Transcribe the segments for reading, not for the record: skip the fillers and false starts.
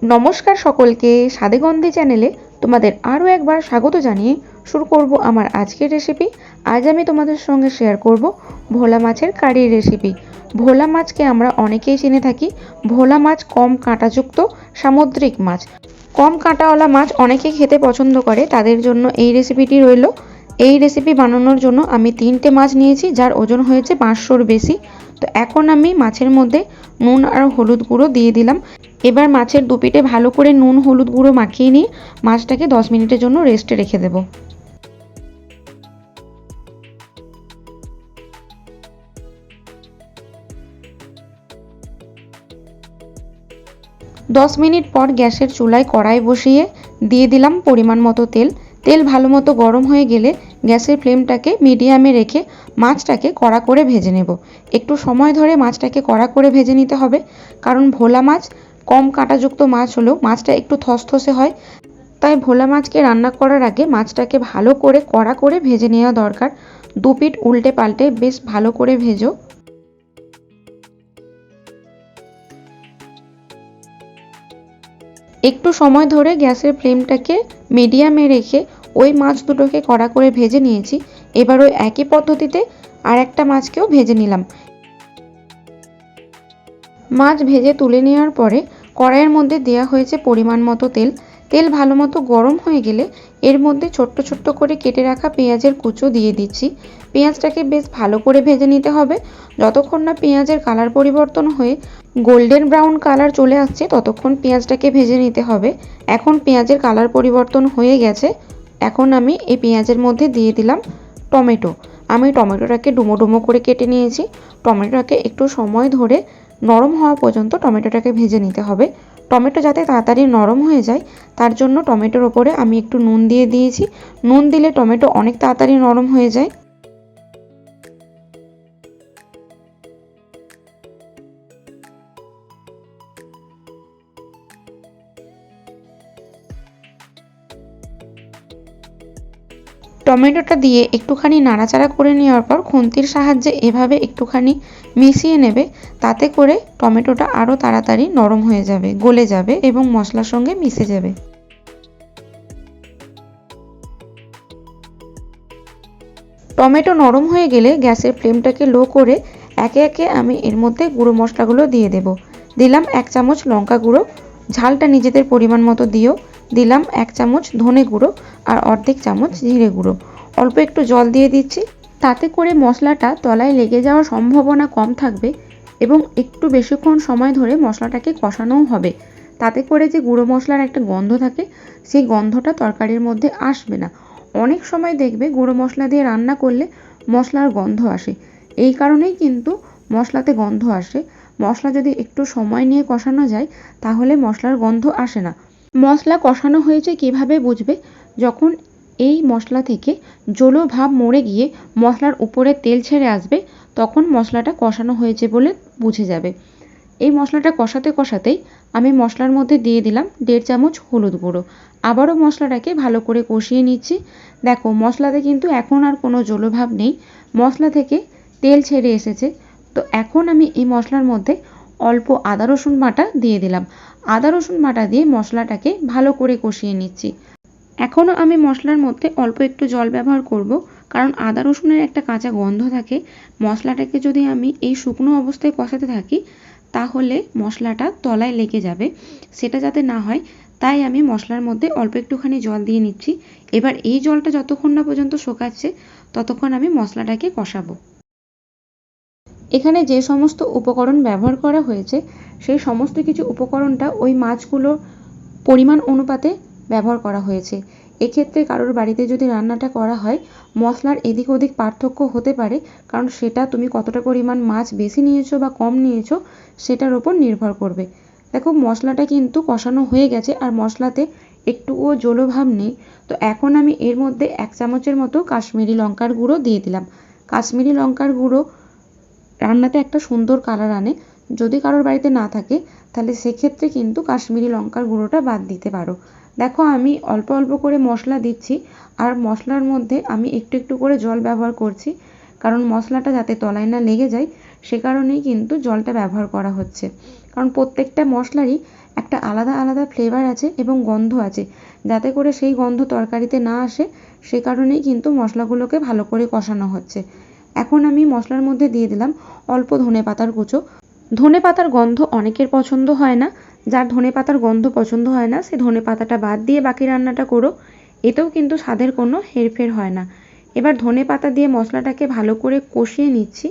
নমস্কার সকলকে, স্বাদে গন্ধে চ্যানেলে তোমাদের আরও একবার স্বাগত জানিয়ে শুরু করব আমার আজকের রেসিপি। আজ আমি তোমাদের সঙ্গে শেয়ার করব ভোলা মাছের কারির রেসিপি। ভোলা মাছকে আমরা অনেকেই চিনে থাকি। ভোলা মাছ কম কাঁটাযুক্ত সামুদ্রিক মাছ। কম কাঁটাওয়ালা মাছ অনেকেই খেতে পছন্দ করে, তাদের জন্য এই রেসিপিটি রইল। এই রেসিপি বানানোর জন্য আমি 3টে মাছ নিয়েছি, যার ওজন হয়েছে 500-র বেশি। তো এখন আমি মাছের মধ্যে নুন আর হলুদ গুঁড়ো দিয়ে দিলাম। এবার মাছের দুপিঠে ভালো করে নুন হলুদ গুঁড়ো মাখিয়ে নিয়ে মাছটাকে 10 মিনিটের জন্য রেস্টে রেখে দেব। দশ মিনিট পর গ্যাসের চুলায় কড়াই বসিয়ে দিয়ে দিলাম পরিমাণ মতো তেল। তেল ভালো মতো গরম হয়ে গেলে গ্যাসের ফ্লেমটাকে মিডিয়ামে রেখে মাছটাকে কড়া করে ভেজে নেব। একটু সময় ধরে মাছটাকে কড়া করে ভেজে নিতে হবে, কারণ ভোলা মাছ কম কাঁটাযুক্ত মাছ হলেও মাছটা একটু থসথসে হয়। তাই ভোলা মাছকে রান্না করার আগে মাছটাকে ভালো করে কড়া করে ভেজে নেওয়া দরকার। দুপিঠ উল্টে পাল্টে বেশ ভালো করে ভেজো। একটু সময় ধরে গ্যাসের ফ্লেমটাকে মিডিয়ামে রেখে ওই মাছ দুটোকে কড়া করে ভেজে নিয়েছি। এবার ওই একই পদ্ধতিতে আর একটা মাছকেও ভেজে নিলাম। মাছ ভেজে তুলে নেওয়ার পরে কড়াইয়ের মধ্যে দেওয়া হয়েছে পরিমাণ মতো তেল। তেল ভালো মতো গরম হয়ে গেলে এর মধ্যে ছোট্ট ছোট্ট করে কেটে রাখা পেঁয়াজের কুচো দিয়ে দিচ্ছি। পেঁয়াজটাকে বেশ ভালো করে ভেজে নিতে হবে। যতক্ষণ না পেঁয়াজের কালার পরিবর্তন হয়ে গোল্ডেন ব্রাউন কালার চলে আসছে ততক্ষণ পেঁয়াজটাকে ভেজে নিতে হবে। এখন পেঁয়াজের কালার পরিবর্তন হয়ে গেছে। এখন আমি এই পেঁয়াজের মধ্যে দিয়ে দিলাম টমেটো। আমি টমেটোটাকে ডুমো ডুমো করে কেটে নিয়েছি। টমেটোটাকে একটু সময় ধরে নরম হওয়া পর্যন্ত টমেটোটাকে ভেজে নিতে হবে। টমেটো যাতে তাড়াতাড়ি নরম হয়ে যায় তার জন্য টমেটোর ওপরে আমি একটু নুন দিয়ে দিয়েছি। নুন দিলে টমেটো অনেক তাড়াতাড়ি নরম হয়ে যায়। টমেটোটা দিয়ে একটুখানি নাড়াচাড়া করে নেওয়ার পর খুন্তির সাহায্যে এভাবে একটুখানি মিশিয়ে নেবে। তাতে করে টমেটোটা আরও তাড়াতাড়ি নরম হয়ে যাবে, গলে যাবে এবং মশলার সঙ্গে মিশে যাবে। টমেটো নরম হয়ে গেলে গ্যাসের ফ্লেমটাকে লো করে একে একে আমি এর মধ্যে গুঁড়ো মশলাগুলো দিয়ে দেব। দিলাম 1 চামচ লঙ্কা গুঁড়ো, ঝালটা নিজেদের পরিমাণ মতো দিও। দিলাম 1 চামচ ধনে গুঁড়ো আর অর্ধেক চামচ জিরে গুঁড়ো। অল্প একটু জল দিয়ে দিচ্ছি, তাতে করে মশলাটা তলায় লেগে যাওয়ার সম্ভাবনা কম থাকবে এবং একটু বেশিক্ষণ সময় ধরে মশলাটাকে কষানোও হবে। তাতে করে যে গুঁড়ো মশলার একটা গন্ধ থাকে সেই গন্ধটা তরকারির মধ্যে আসবে না। অনেক সময় দেখবে গুঁড়ো মশলা দিয়ে রান্না করলে মশলার গন্ধ আসে। এই কারণেই কিন্তু মশলাতে গন্ধ আসে। মশলা যদি একটু সময় নিয়ে কষানো যায় তাহলে মশলার গন্ধ আসে না। মশলা কষানো হয়েছে কিভাবে বুঝবে? যখন এই মশলা থেকে জলো ভাব মরে গিয়ে মশলার উপরে তেল ছেড়ে আসবে তখন মশলাটা কষানো হয়েছে বলে বুঝে যাবে। এই মশলাটা কষাতে কষাতেই আমি মশলার মধ্যে দিয়ে দিলাম 1.5 চামচ হলুদ গুঁড়ো। আবারও মশলাটাকে ভালো করে কষিয়ে নিচ্ছি। দেখো মশলাতে কিন্তু এখন আর কোনো জলভাব নেই, মশলা থেকে তেল ছেড়ে এসেছে। তো এখন আমি এই মশলার মধ্যে অল্প আদা রসুন বাটা দিয়ে দিলাম। আদা রসুন বাটা দিয়ে মশলাটাকে ভালো করে কষিয়ে নিচ্ছি। এখনও আমি মশলার মধ্যে অল্প একটু জল ব্যবহার করব, কারণ আদা রসুনের একটা কাঁচা গন্ধ থাকে। মশলাটাকে যদি আমি এই শুকনো অবস্থায় কষাতে থাকি তাহলে মশলাটা তলায় লেগে যাবে, সেটা যাতে না হয় তাই আমি মশলার মধ্যে অল্প একটুখানি জল দিয়ে নিচ্ছি। এবার এই জলটা যতক্ষণ না পর্যন্ত শুকাচ্ছে ততক্ষণ আমি মশলাটাকে কষাবো। এখানে যে সমস্ত উপকরণ ব্যবহার করা হয়েছে সেই সমস্ত কিছু উপকরণটা ওই মাছগুলোর পরিমাণ অনুপাতে ব্যবহার করা হয়েছে। এক্ষেত্রে কারোর বাড়িতে যদি রান্নাটা করা হয় মশলার এদিক ওদিক পার্থক্য হতে পারে, কারণ সেটা তুমি কতটা পরিমাণ মাছ বেশি নিয়েছো বা কম নিয়েছো সেটার ওপর নির্ভর করবে। দেখো মশলাটা কিন্তু কষানো হয়ে গেছে আর মশলাতে একটুও জলভাব নেই। তো এখন আমি এর মধ্যে 1 চামচের মতো কাশ্মীরি লঙ্কার গুঁড়ো দিয়ে দিলাম। কাশ্মীরি লঙ্কার গুঁড়ো রান্নাতে একটা সুন্দর কালার আনে। যদি কারোর বাড়িতে না থাকে তাহলে সেক্ষেত্রে কিন্তু কাশ্মীরি লঙ্কার গুঁড়োটা বাদ দিতে পারো। দেখো আমি অল্প অল্প করে মশলা দিচ্ছি আর মশলার মধ্যে আমি একটু একটু করে জল ব্যবহার করছি, কারণ মশলাটা যাতে তলায় না লেগে যায় সে কারণেই কিন্তু জলটা ব্যবহার করা হচ্ছে। কারণ প্রত্যেকটা মশলারই একটা আলাদা আলাদা ফ্লেভার আছে এবং গন্ধ আছে, যাতে করে সেই গন্ধ তরকারিতে না আসে সে কারণেই কিন্তু মশলাগুলোকে ভালো করে কষানো হচ্ছে। এখন আমি মশলার মধ্যে দিয়ে দিলাম অল্প ধনেপাতার কুচো। ধনেপাতার গন্ধ অনেকের পছন্দ হয় না, যার ধনেপাতার গন্ধ পছন্দ হয় না সে ধনেপাতাটা বাদ দিয়ে বাকি রান্নাটা করো, এতেও কিন্তু স্বাদের কোনো হেরফের হয় না। এবার ধনেপাতা দিয়ে মশলাটাকে ভালো করে কষিয়ে নিচ্ছি।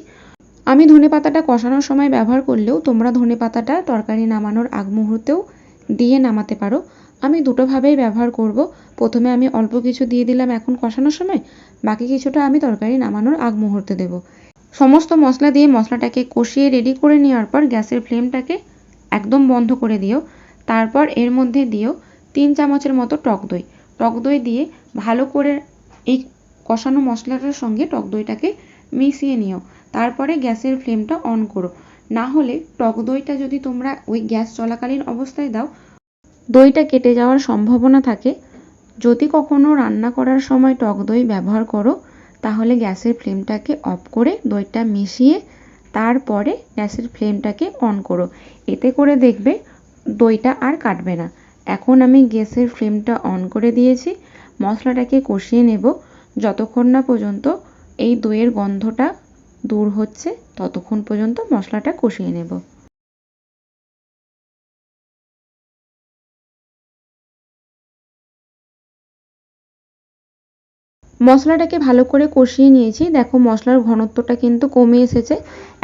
আমি ধনেপাতাটা কষানোর সময় ব্যবহার করলেও তোমরা ধনেপাতাটা তরকারি নামানোর আগ মুহূর্তেও দিয়ে নামাতে পারো। আমি দুটোভাবেই ব্যবহার করব। প্রথমে আমি অল্প কিছু দিয়ে দিলাম এখন কষানোর সময়, বাকি কিছুটা আমি তরকারি নামানোর আগ মুহূর্তে দেব। সমস্ত মশলা দিয়ে মশলাটাকে কষিয়ে রেডি করে নেওয়ার পর গ্যাসের ফ্লেমটাকে একদম বন্ধ করে দিও। তারপর এর মধ্যে দিও 3 চামচের মতো টক দই। টক দই দিয়ে ভালো করে এই কষানো মশলাটার সঙ্গে টক দইটাকে মিশিয়ে নিও। তারপরে গ্যাসের ফ্লেমটা অন করো। না হলে টক দইটা যদি তোমরা ওই গ্যাস চলাকালীন অবস্থায় দাও, দইটা কেটে যাওয়ার সম্ভাবনা থাকে। যদি কখনো রান্না করার সময় টক দই ব্যবহার করো, তাহলে গ্যাসের ফ্লেমটাকে অফ করে দইটা মিশিয়ে তারপরে গ্যাসের ফ্লেমটাকে অন করো। এতে করে দেখবে দইটা আর কাটবে না। এখন আমি গ্যাসের ফ্লেমটা অন করে দিয়েছি। মশলাটাকে কষিয়ে নেব যতক্ষণ না পর্যন্ত এই দইয়ের গন্ধটা দূর হচ্ছে, ততক্ষণ পর্যন্ত মশলাটা কষিয়ে নেব। মশলাটাকে ভালো করে কষিয়ে নিয়েছি। দেখো মশলার ঘনত্বটা কিন্তু কমে এসেছে।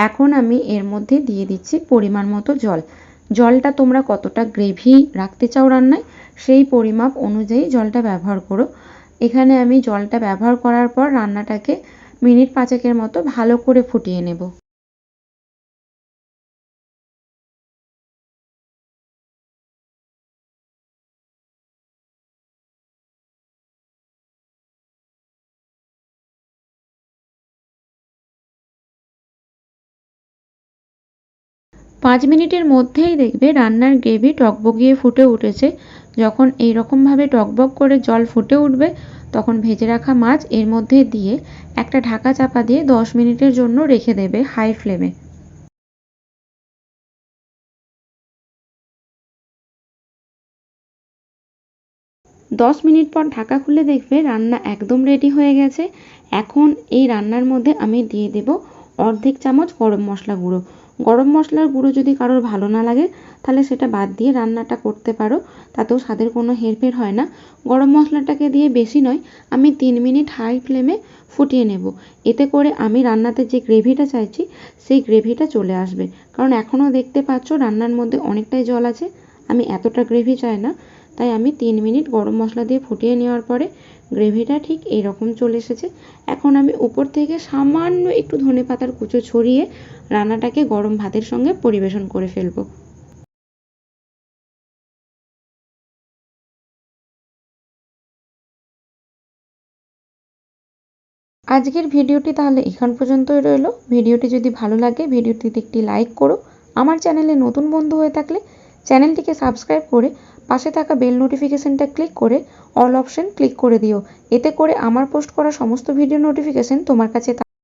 এখন আমি এর মধ্যে দিয়ে দিচ্ছি পরিমাণ মতো জল। জলটা তোমরা কতটা গ্রেভি রাখতে চাও রান্নায়, সেই পরিমাপ অনুযায়ী জলটা ব্যবহার করো। এখানে আমি জলটা ব্যবহার করার পর রান্নাটাকে মিনিট 5 মতো ভালো করে ফুটিয়ে নেব। পাঁচ মিনিটের মধ্যেই দেখবে রান্নার গ্রেভি টকবগিয়ে ফুটে উঠেছে। যখন এই রকমভাবে টকবক করে জল ফুটে উঠবে, তখন ভেজে রাখা মাছ এর মধ্যে দিয়ে একটা ঢাকা চাপা দিয়ে 10 মিনিটের জন্য রেখে দেবে হাই ফ্লেমে। 10 মিনিট পর ঢাকা খুলে দেখবে রান্না একদম রেডি হয়ে গেছে। এখন এই রান্নার মধ্যে আমি দিয়ে দেব অর্ধেক চামচ গরম মশলা গুঁড়ো। গরম মশলার গুঁড়ো যদি কারোর ভালো না লাগে, তাহলে সেটা বাদ দিয়ে রান্নাটা করতে পারো, তাতেও স্বাদের কোনো হেরফের হয় না। গরম মশলাটাকে দিয়ে বেশি নয়, আমি 3 মিনিট হাই ফ্লেমে ফুটিয়ে নেব। এতে করে আমি রান্নাতে যে গ্রেভিটা চাইছি সেই গ্রেভিটা চলে আসবে। কারণ এখনও দেখতে পাচ্ছ রান্নার মধ্যে অনেকটাই জল আছে, আমি এতটা গ্রেভি চাই না। তাই আমি 3 মিনিট গরম মশলা দিয়ে ফুটিয়ে নেওয়ার পরে গ্রেভিটা ঠিক এইরকম চলে এসেছে। এখন আমি উপর থেকে সামান্য একটু ধনেপাতার কুচো ছড়িয়ে রান্নাটাকে গরম ভাতের সঙ্গে পরিবেশন করে ফেলবো। আজকের ভিডিওটি তাহলে এখান পর্যন্তই রইল। ভিডিওটি যদি ভালো লাগে ভিডিওটিতে একটি লাইক করো। আমার চ্যানেলে নতুন বন্ধু হয়ে থাকলে চ্যানেলটিকে সাবস্ক্রাইব করে পাশে থাকা বেল নোটিফিকেশনটা ক্লিক করে অল অপশন ক্লিক করে দিও। এতে করে আমার পোস্ট করা সমস্ত ভিডিও নোটিফিকেশন তোমার কাছে